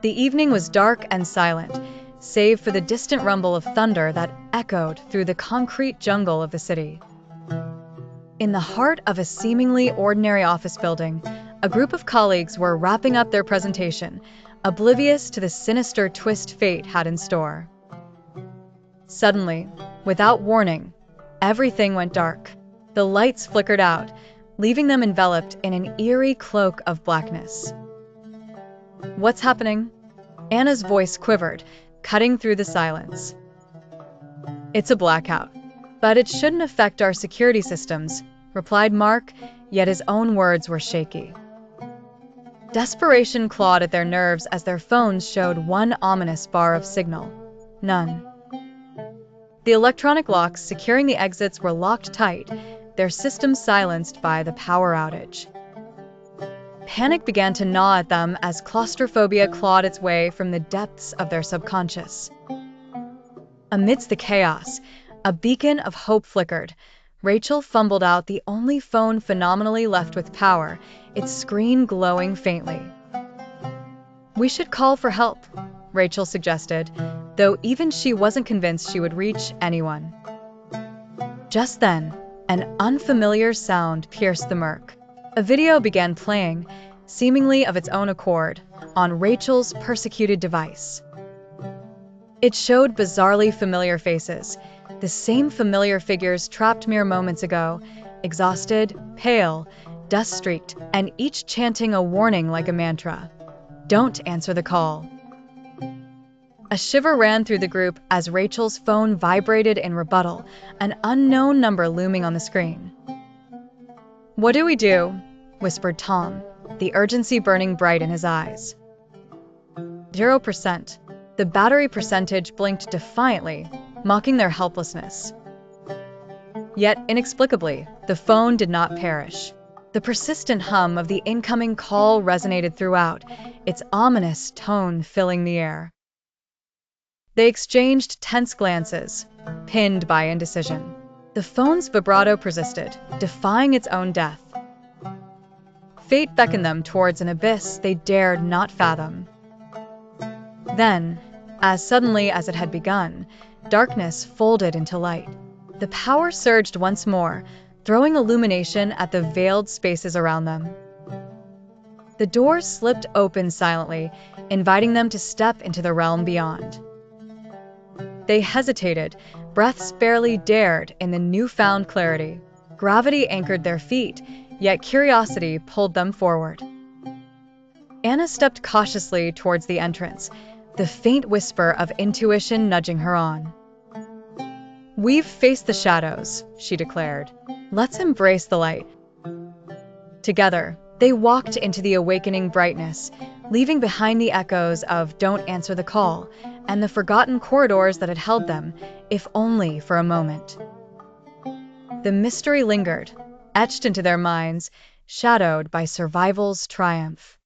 The evening was dark and silent, save for the distant rumble of thunder that echoed through the concrete jungle of the city. In the heart of a seemingly ordinary office building, a group of colleagues were wrapping up their presentation, oblivious to the sinister twist fate had in store. Suddenly, without warning, everything went dark. The lights flickered out, leaving them enveloped in an eerie cloak of blackness. "What's happening?" Anna's voice quivered, cutting through the silence. "It's a blackout, but it shouldn't affect our security systems," replied Mark, yet his own words were shaky. Desperation clawed at their nerves as their phones showed one ominous bar of signal. None. The electronic locks securing the exits were locked tight, their systems silenced by the power outage. Panic began to gnaw at them as claustrophobia clawed its way from the depths of their subconscious. Amidst the chaos, a beacon of hope flickered. Rachel fumbled out the only phone phenomenally left with power, its screen glowing faintly. "We should call for help," Rachel suggested, though even she wasn't convinced she would reach anyone. Just then, an unfamiliar sound pierced the murk. A video began playing, seemingly of its own accord, on Rachel's persecuted device. It showed bizarrely familiar faces, the same familiar figures trapped mere moments ago, exhausted, pale, dust-streaked, and each chanting a warning like a mantra. "Don't answer the call." A shiver ran through the group as Rachel's phone vibrated in rebuttal, an unknown number looming on the screen. "What do we do?" whispered Tom, the urgency burning bright in his eyes. 0%. The battery percentage blinked defiantly, mocking their helplessness. Yet, inexplicably, the phone did not perish. The persistent hum of the incoming call resonated throughout, its ominous tone filling the air. They exchanged tense glances, pinned by indecision. The phone's vibrato persisted, defying its own death. Fate beckoned them towards an abyss they dared not fathom. Then, as suddenly as it had begun, darkness folded into light. The power surged once more, throwing illumination at the veiled spaces around them. The doors slipped open silently, inviting them to step into the realm beyond. They hesitated, breaths barely dared in the newfound clarity. Gravity anchored their feet, yet curiosity pulled them forward. Anna stepped cautiously towards the entrance, the faint whisper of intuition nudging her on. "We've faced the shadows," she declared. "Let's embrace the light." Together, they walked into the awakening brightness, leaving behind the echoes of "Don't answer the call" and the forgotten corridors that had held them, if only for a moment. The mystery lingered, etched into their minds, shadowed by survival's triumph.